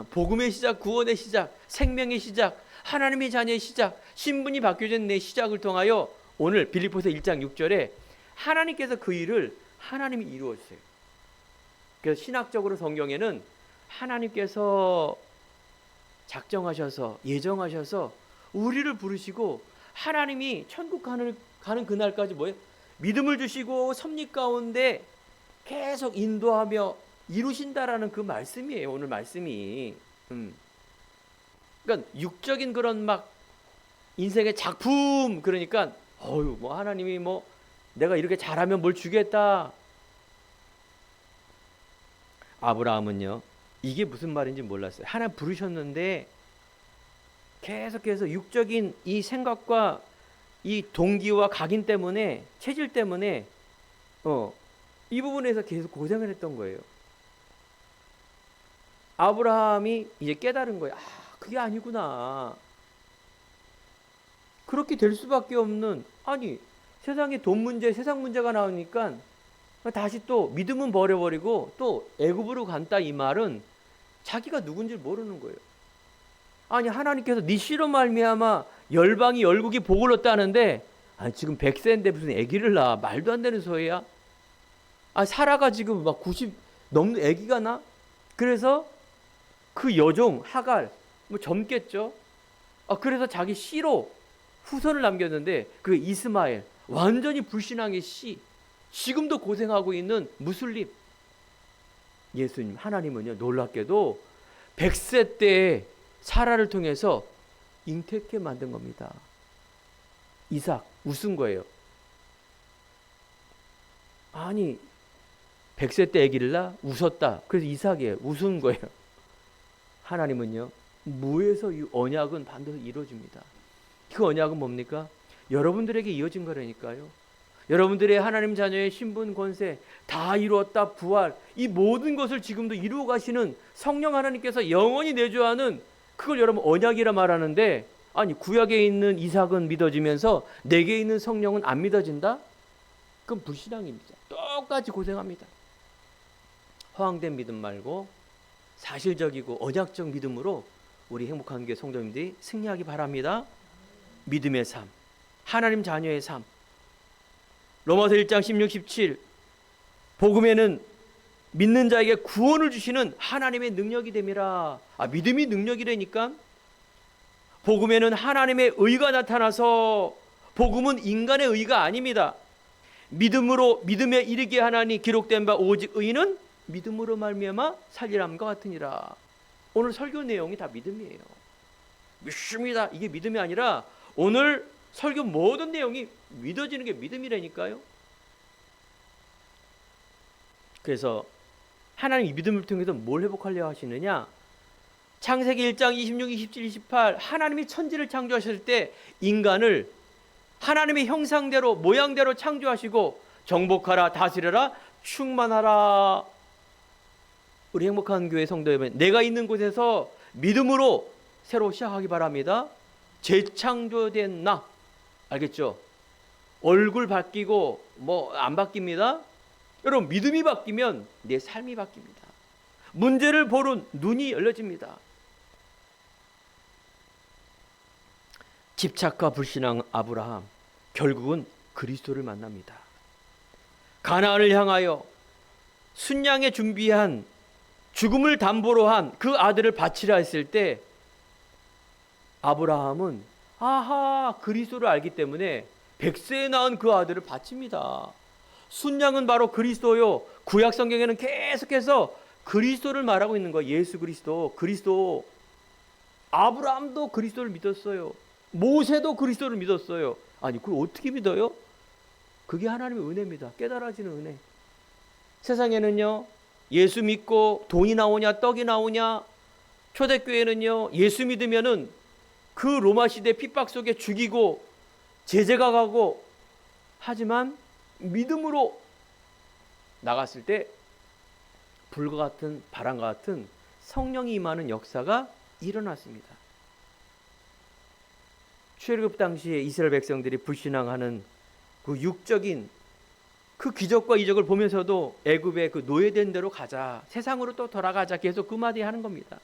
A: 복음의 시작, 구원의 시작, 생명의 시작, 하나님의 자녀의 시작, 신분이 바뀌어진 내 시작을 통하여 오늘 빌립보서 1장 6절에 하나님께서 그 일을 하나님이 이루었어요. 그래서 신학적으로 성경에는 하나님께서 작정하셔서 예정하셔서 우리를 부르시고 하나님이 천국 가는 그날까지 뭐예요? 믿음을 주시고 섭리 가운데 계속 인도하며 이루신다라는 그 말씀이에요. 오늘 말씀이. 그러니까 육적인 그런 막 인생의 작품, 그러니까 뭐 하나님이 뭐 내가 이렇게 잘하면 뭘 주겠다. 아브라함은요, 이게 무슨 말인지 몰랐어요. 하나님 부르셨는데 계속해서 육적인 이 생각과 이 동기와 각인 때문에, 체질 때문에 이 부분에서 계속 고생을 했던 거예요. 아브라함이 이제 깨달은 거예요. 그게 아니구나. 그렇게 될 수밖에 없는, 아니 세상에 돈 문제, 세상 문제가 나오니까 다시 또 믿음은 버려버리고 또 애굽으로 간다, 이 말은 자기가 누군지 모르는 거예요. 아니 하나님께서 네 씨로 말미암아 열방이 열국이 복을 얻다는데 지금 100세인데 무슨 아기를 낳아? 말도 안 되는 소리야. 사라가 지금 막 90 넘는 아기가 나? 그래서 그 여종 하갈 뭐 젊겠죠. 그래서 자기 씨로 후손을 남겼는데 그 이스마엘, 완전히 불신앙의 씨, 지금도 고생하고 있는 무슬림. 예수님, 하나님은요, 놀랍게도 100세 때에 사라를 통해서 잉태케 만든 겁니다. 이삭 웃은 거예요. 아니 100세 때 아기를 낳아? 웃었다. 그래서 이삭이에요. 웃은 거예요. 하나님은요, 무에서 이 언약은 반드시 이루어집니다. 그 언약은 뭡니까? 여러분들에게 이어진 거라니까요. 여러분들의 하나님 자녀의 신분, 권세 다 이루었다. 부활, 이 모든 것을 지금도 이루어 가시는 성령 하나님께서 영원히 내주하는, 그걸 여러분 언약이라 말하는데, 아니 구약에 있는 이삭은 믿어지면서 내게 있는 성령은 안 믿어진다? 그건 불신앙입니다. 똑같이 고생합니다. 허황된 믿음 말고 사실적이고 언약적 믿음으로 우리 행복한 교회 성도님들이 승리하기 바랍니다. 믿음의 삶, 하나님 자녀의 삶. 로마서 1장 16, 17, 복음에는 믿는 자에게 구원을 주시는 하나님의 능력이 됨이라. 믿음이 능력이라니까. 복음에는 하나님의 의가 나타나서, 복음은 인간의 의가 아닙니다. 믿음으로 믿음에 이르게 하나니 기록된 바 오직 의는 믿음으로 말미암아 살리람과 같으니라. 오늘 설교 내용이 다 믿음이에요. 믿습니다. 이게 믿음이 아니라 오늘 설교 모든 내용이 믿어지는 게 믿음이라니까요. 그래서 하나님 이 믿음을 통해서 뭘 회복하려 하시느냐? 창세기 1장 26, 27, 28, 하나님이 천지를 창조하실 때 인간을 하나님의 형상대로 모양대로 창조하시고 정복하라, 다스려라, 충만하라. 우리 행복한 교회 성도 여러분, 내가 있는 곳에서 믿음으로 새로 시작하기 바랍니다. 재창조된 나, 알겠죠? 얼굴 바뀌고 뭐 안 바뀝니다. 여러분, 믿음이 바뀌면 내 삶이 바뀝니다. 문제를 보는 눈이 열려집니다. 집착과 불신앙 아브라함, 결국은 그리스도를 만납니다. 가나안을 향하여 순양에 준비한, 죽음을 담보로 한 그 아들을 바치라 했을 때 아브라함은 그리스도를 알기 때문에 100세에 낳은 그 아들을 바칩니다. 순양은 바로 그리스도요. 구약 성경에는 계속해서 그리스도를 말하고 있는 거예요. 예수 그리스도, 그리스도. 아브라함도 그리스도를 믿었어요. 모세도 그리스도를 믿었어요. 아니 그걸 어떻게 믿어요? 그게 하나님의 은혜입니다. 깨달아지는 은혜. 세상에는요, 예수 믿고 돈이 나오냐 떡이 나오냐, 초대교회는요 예수 믿으면은 그 로마 시대 핍박 속에 죽이고 제재가 가고, 하지만 믿음으로 나갔을 때 불과 같은 바람과 같은 성령이 임하는 역사가 일어났습니다. 출애굽 당시에 이스라엘 백성들이 불신앙하는 그 육적인 그 기적과 이적을 보면서도 애굽의 그 노예된 대로 가자, 세상으로 또 돌아가자, 계속 그 말이 하는 겁니다.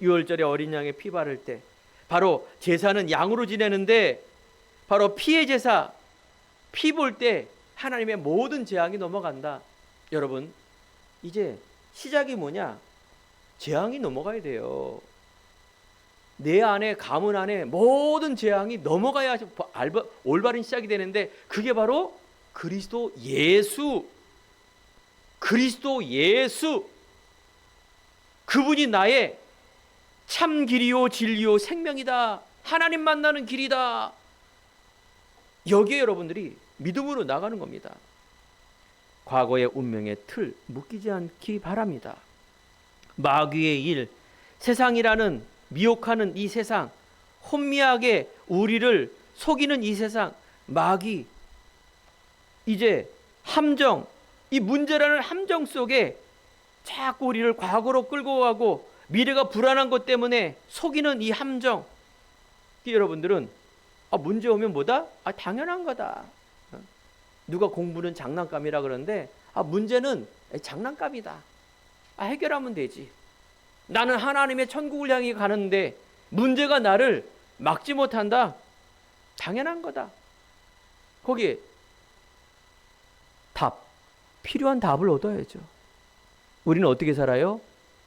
A: 유월절에 어린 양의 피 바를 때, 바로 제사는 양으로 지내는데 바로 피의 제사, 피 볼 때 하나님의 모든 재앙이 넘어간다. 여러분, 이제 시작이 뭐냐? 재앙이 넘어가야 돼요. 내 안에, 가문 안에 모든 재앙이 넘어가야 올바른 시작이 되는데, 그게 바로 그리스도 예수. 그리스도 예수. 그분이 나의 참 길이요 진리요 생명이다. 하나님 만나는 길이다. 여기에 여러분들이 믿음으로 나가는 겁니다. 과거의 운명의 틀 묶이지 않기 바랍니다. 마귀의 일, 세상이라는 미혹하는 이 세상, 혼미하게 우리를 속이는 이 세상, 마귀, 이제 함정, 이 문제라는 함정 속에 자꾸 우리를 과거로 끌고 가고 미래가 불안한 것 때문에 속이는 이 함정. 여러분들은 문제 오면 뭐다? 당연한 거다. 누가 공부는 장난감이라 그러는데 문제는 장난감이다. 해결하면 되지. 나는 하나님의 천국을 향해 가는데 문제가 나를 막지 못한다. 당연한 거다. 거기에 필요한 답을 얻어야죠. 우리는 어떻게 살아요?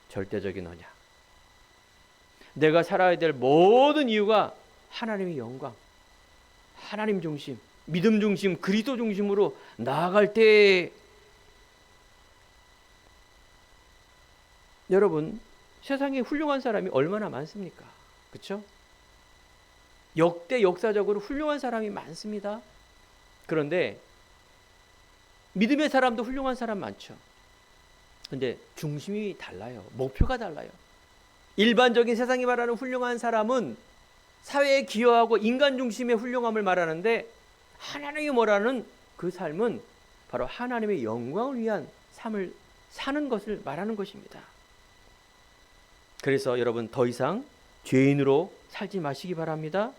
A: 절대적인 언약. 내가 살아야 될 모든 이유가 하나님의 영광, 하나님 중심, 믿음 중심, 그리스도 중심으로 나아갈 때, 여러분, 세상에 훌륭한 사람이 얼마나 많습니까? 그렇죠? 역사적으로 훌륭한 사람이 많습니다. 그런데 믿음의 사람도 훌륭한 사람 많죠. 근데 중심이 달라요. 목표가 달라요. 일반적인 세상이 말하는 훌륭한 사람은 사회에 기여하고 인간 중심의 훌륭함을 말하는데, 하나님이 말하는 그 삶은 바로 하나님의 영광을 위한 삶을 사는 것을 말하는 것입니다. 그래서 여러분, 더 이상 죄인으로 살지 마시기 바랍니다.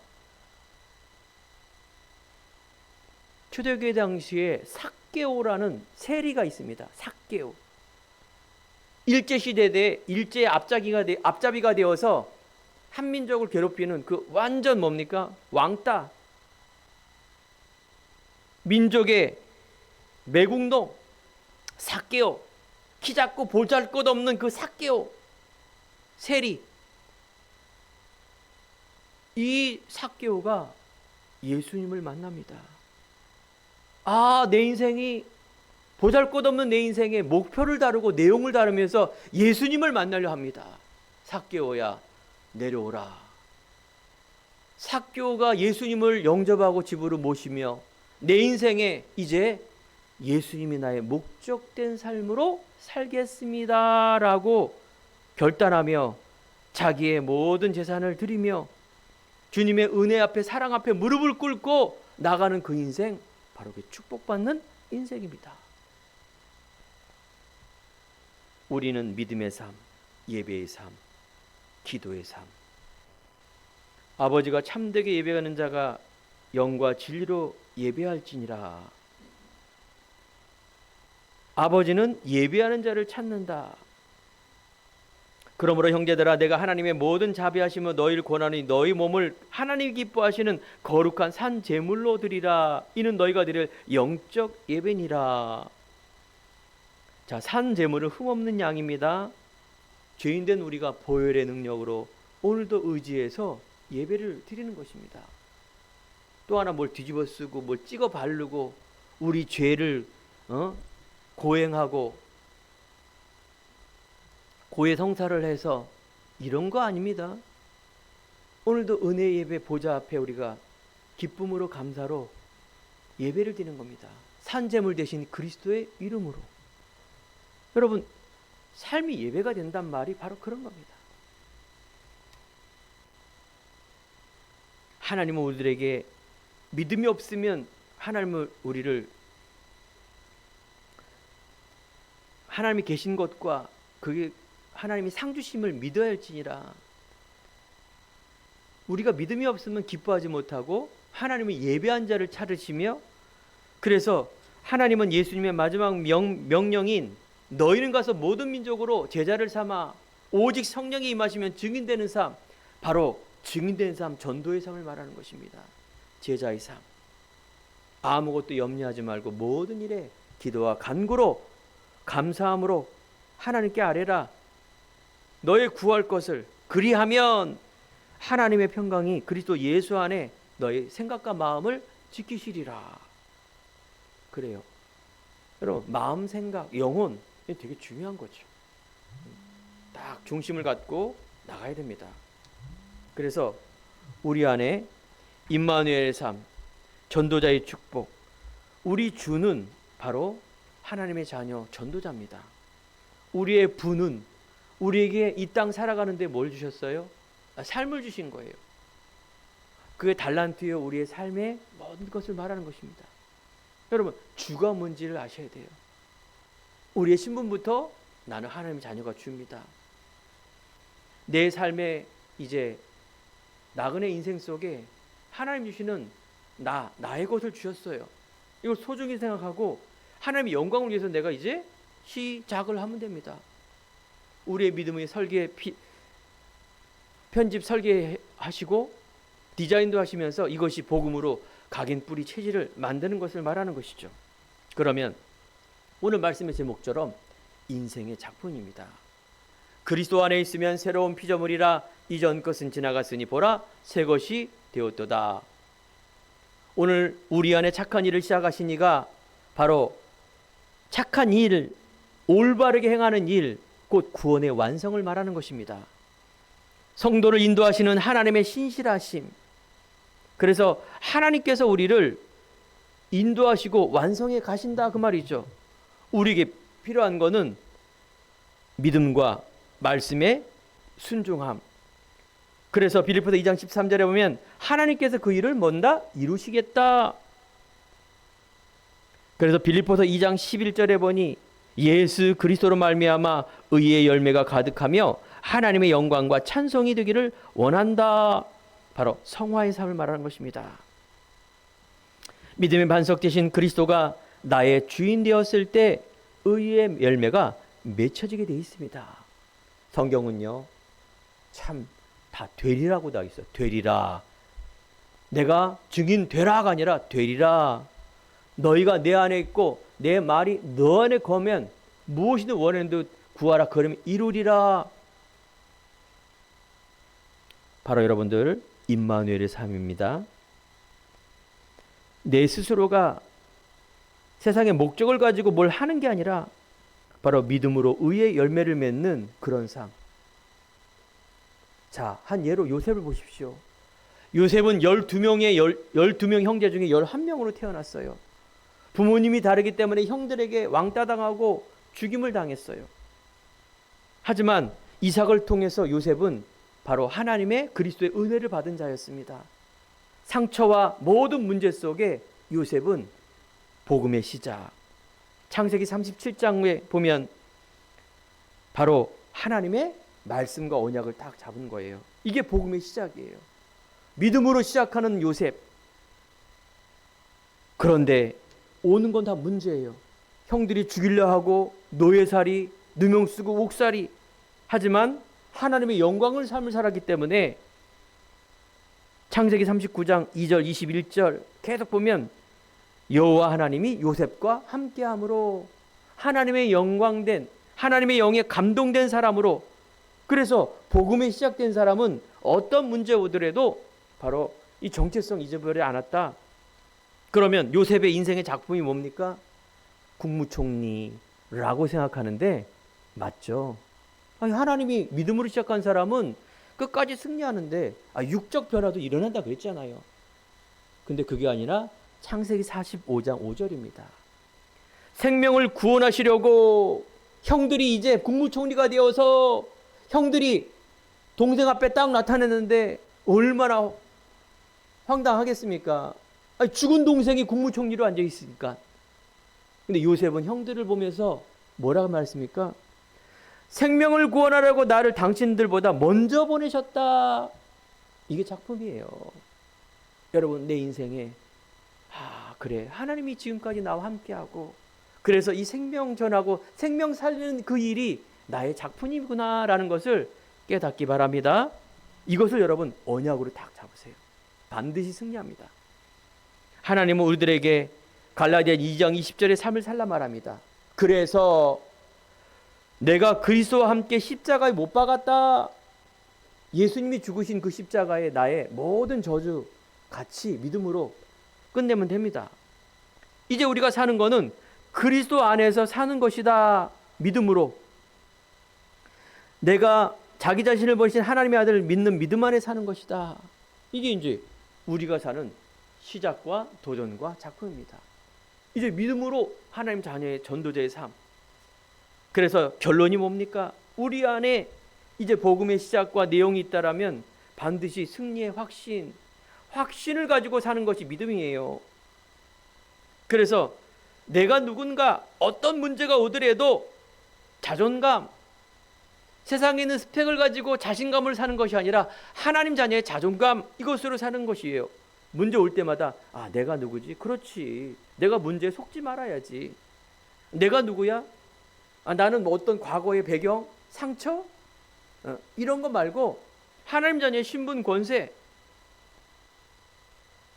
A: 초대교회 당시에 삭개오라는 세리가 있습니다. 삭개오. 일제시대에 일제의 앞잡이가 되어서 한민족을 괴롭히는 그 완전 뭡니까? 왕따. 민족의 매국노. 삭개오. 키 작고 보잘것없는 그 삭개오 세리. 이 삭개오가 예수님을 만납니다. 내 인생이 보잘것없는 내 인생의 목표를 다루고 내용을 다루면서 예수님을 만나려 합니다. 삭개오야, 내려오라. 삭개오가 예수님을 영접하고 집으로 모시며 내 인생에 이제 예수님이 나의 목적된 삶으로 살겠습니다 라고 결단하며 자기의 모든 재산을 드리며 주님의 은혜 앞에, 사랑 앞에 무릎을 꿇고 나가는 그 인생, 바로 그 축복받는 인생입니다. 우리는 믿음의 삶, 예배의 삶, 기도의 삶. 아버지가 참되게 예배하는 자가 영과 진리로 예배할지니라. 아버지는 예배하는 자를 찾는다. 그러므로 형제들아, 내가 하나님의 모든 자비하심으로 너희를 권하니 너희 몸을 하나님이 기뻐하시는 거룩한 산 제물로 드리라. 이는 너희가 드릴 영적 예배니라. 자, 산 제물은 흠없는 양입니다. 죄인된 우리가 보혈의 능력으로 오늘도 의지해서 예배를 드리는 것입니다. 또 하나 뭘 뒤집어 쓰고 뭘 찍어 바르고 우리 죄를 고행하고 고해 성사를 해서 이런 거 아닙니다. 오늘도 은혜 예배 보좌 앞에 우리가 기쁨으로 감사로 예배를 드리는 겁니다. 산제물 대신 그리스도의 이름으로. 여러분, 삶이 예배가 된단 말이 바로 그런 겁니다. 하나님은 우리들에게 믿음이 없으면 하나님이 계신 것과 그게 하나님이 상 주심을 믿어야 할지니라. 우리가 믿음이 없으면 기뻐하지 못하고 하나님은 예배한 자를 찾으시며, 그래서 하나님은 예수님의 마지막 명령인 너희는 가서 모든 민족으로 제자를 삼아 오직 성령이 임하시면 증인되는 삶, 바로 증인된 삶, 전도의 삶을 말하는 것입니다. 제자의 삶. 아무것도 염려하지 말고 모든 일에 기도와 간구로 감사함으로 하나님께 아뢰라. 너의 구할 것을, 그리하면 하나님의 평강이 그리스도 예수 안에 너의 생각과 마음을 지키시리라. 그래요. 여러분, 마음, 생각, 영혼, 이게 되게 중요한 거죠. 딱 중심을 갖고 나가야 됩니다. 그래서 우리 안에 임마누엘의 삶, 전도자의 축복, 우리 주는 바로 하나님의 자녀 전도자입니다. 우리의 부는 우리에게 이 땅 살아가는데 뭘 주셨어요? 삶을 주신 거예요. 그게 달란트요, 우리의 삶의 모든 것을 말하는 것입니다. 여러분, 주가 뭔지를 아셔야 돼요. 우리의 신분부터 나는 하나님의 자녀가 주입니다. 내 삶에 이제 나그네 인생 속에 하나님 주시는 나의 것을 주셨어요. 이걸 소중히 생각하고 하나님의 영광을 위해서 내가 이제 시작을 하면 됩니다. 우리의 믿음의 편집 설계하시고 디자인도 하시면서 이것이 복음으로 각인 뿌리 체질을 만드는 것을 말하는 것이죠. 그러면 오늘 말씀의 제목처럼 인생의 작품입니다. 그리스도 안에 있으면 새로운 피조물이라 이전 것은 지나갔으니 보라 새 것이 되었도다. 오늘 우리 안에 착한 일을 시작하시니가 바로 착한 일, 올바르게 행하는 일, 곧 구원의 완성을 말하는 것입니다. 성도를 인도하시는 하나님의 신실하심. 그래서 하나님께서 우리를 인도하시고 완성해 가신다 그 말이죠. 우리에게 필요한 것은 믿음과 말씀의 순종함. 그래서 빌립보서 2장 13절에 보면 하나님께서 그 일을 뭔다? 이루시겠다. 그래서 빌립보서 2장 11절에 보니 예수 그리스도로 말미암아 의의 열매가 가득하며 하나님의 영광과 찬송이 되기를 원한다. 바로 성화의 삶을 말하는 것입니다. 믿음의 반석 되신 그리스도가 나의 주인 되었을 때 의의 열매가 맺혀지게 되어 있습니다. 성경은요, 참 다 되리라고 다 있어요. 되리라. 내가 증인 되라가 아니라 되리라. 너희가 내 안에 있고 내 말이 너 안에 거면 무엇이든 원하는 듯 구하라. 그러면 이루리라. 바로 여러분들 임마누엘의 삶입니다. 내 스스로가 세상의 목적을 가지고 뭘 하는 게 아니라 바로 믿음으로 의의 열매를 맺는 그런 삶. 자, 한 예로 요셉을 보십시오. 요셉은 12명 형제 중에 11명으로 태어났어요. 부모님이 다르기 때문에 형들에게 왕따당하고 죽임을 당했어요. 하지만 이삭을 통해서 요셉은 바로 하나님의 그리스도의 은혜를 받은 자였습니다. 상처와 모든 문제 속에 요셉은 복음의 시작. 창세기 37장에 보면 바로 하나님의 말씀과 언약을 딱 잡은 거예요. 이게 복음의 시작이에요. 믿음으로 시작하는 요셉. 그런데 오는 건 다 문제예요. 형들이 죽이려 하고 노예살이, 누명 쓰고 옥살이. 하지만 하나님의 영광을 삶을 살았기 때문에 창세기 39장 2절 21절 계속 보면 여호와 하나님이 요셉과 함께함으로 하나님의 영광된 하나님의 영에 감동된 사람으로, 그래서 복음에 시작된 사람은 어떤 문제 오더라도 바로 이 정체성 잊어버리지 않았다. 그러면 요셉의 인생의 작품이 뭡니까? 국무총리라고 생각하는데 맞죠? 아니, 하나님이 믿음으로 시작한 사람은 끝까지 승리하는데 육적 변화도 일어난다 그랬잖아요. 근데 그게 아니라 창세기 45장 5절입니다. 생명을 구원하시려고 형들이 이제 국무총리가 되어서 형들이 동생 앞에 딱 나타냈는데 얼마나 황당하겠습니까? 아니, 죽은 동생이 국무총리로 앉아 있으니까. 근데 요셉은 형들을 보면서 뭐라고 말했습니까? 생명을 구원하려고 나를 당신들보다 먼저 보내셨다. 이게 작품이에요. 여러분, 내 인생에 그래, 하나님이 지금까지 나와 함께하고 그래서 이 생명 전하고 생명 살리는 그 일이 나의 작품이구나라는 것을 깨닫기 바랍니다. 이것을 여러분 언약으로 딱 잡으세요. 반드시 승리합니다. 하나님은 우리들에게 갈라디아 2장 20절의 삶을 살라 말합니다. 그래서 내가 그리스도와 함께 십자가에 못 박았다. 예수님이 죽으신 그 십자가에 나의 모든 저주 같이 믿음으로 끝내면 됩니다. 이제 우리가 사는 거는 그리스도 안에서 사는 것이다. 믿음으로. 내가 자기 자신을 버리신 하나님의 아들을 믿는 믿음 안에 사는 것이다. 이게 이제 우리가 사는 시작과 도전과 작품입니다. 이제 믿음으로 하나님 자녀의 전도자의 삶. 그래서 결론이 뭡니까? 우리 안에 이제 복음의 시작과 내용이 있다라면 반드시 승리의 확신을 가지고 사는 것이 믿음이에요. 그래서 내가 누군가 어떤 문제가 오더라도 자존감, 세상에 있는 스펙을 가지고 자신감을 사는 것이 아니라 하나님 자녀의 자존감, 이것으로 사는 것이에요. 문제 올 때마다 내가 누구지? 그렇지. 내가 문제에 속지 말아야지. 내가 누구야? 나는 어떤 과거의 배경, 상처? 이런 거 말고 하나님 자녀의 신분, 권세,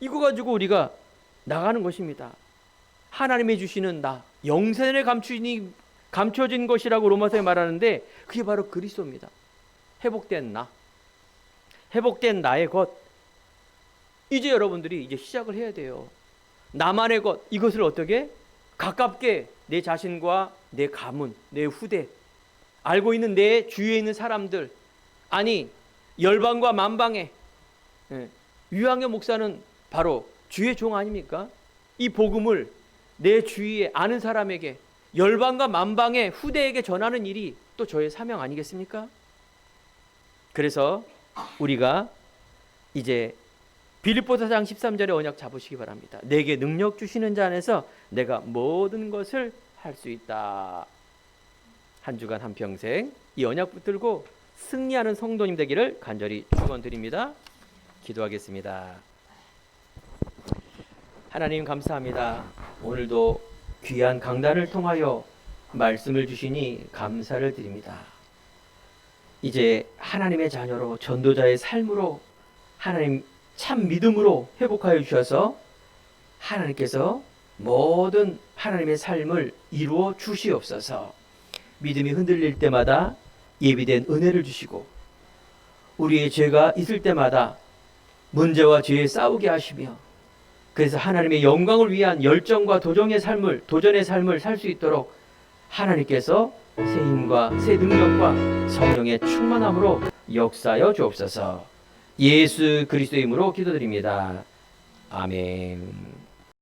A: 이거 가지고 우리가 나가는 것입니다. 하나님이 주시는 나, 영생에 감춰진 것이라고 로마서에 말하는데 그게 바로 그리스도입니다. 회복된 나, 회복된 나의 것. 이제 여러분들이 이제 시작을 해야 돼요. 나만의 것, 이것을 어떻게 가깝게 내 자신과 내 가문, 내 후대, 알고 있는 내 주위에 있는 사람들, 아니 열방과 만방에, 유학의 목사는 바로 주의 종 아닙니까? 이 복음을 내 주위에 아는 사람에게, 열방과 만방의 후대에게 전하는 일이 또 저의 사명 아니겠습니까? 그래서 우리가 이제 빌립보서 4장 13절의 언약 잡으시기 바랍니다. 내게 능력 주시는 자 안에서 내가 모든 것을 할 수 있다. 한 주간 한평생 이 언약 붙들고 승리하는 성도님 되기를 간절히 축원드립니다. 기도하겠습니다. 하나님 감사합니다. 오늘도 귀한 강단을 통하여 말씀을 주시니 감사를 드립니다. 이제 하나님의 자녀로 전도자의 삶으로 하나님 참 믿음으로 회복하여 주셔서 하나님께서 모든 하나님의 삶을 이루어 주시옵소서. 믿음이 흔들릴 때마다 예비된 은혜를 주시고 우리의 죄가 있을 때마다 문제와 죄에 싸우게 하시며 그래서 하나님의 영광을 위한 열정과 도전의 삶을 살 수 있도록 하나님께서 새 힘과 새 능력과 성령의 충만함으로 역사하여 주옵소서. 예수 그리스도의 이름으로 기도드립니다. 아멘.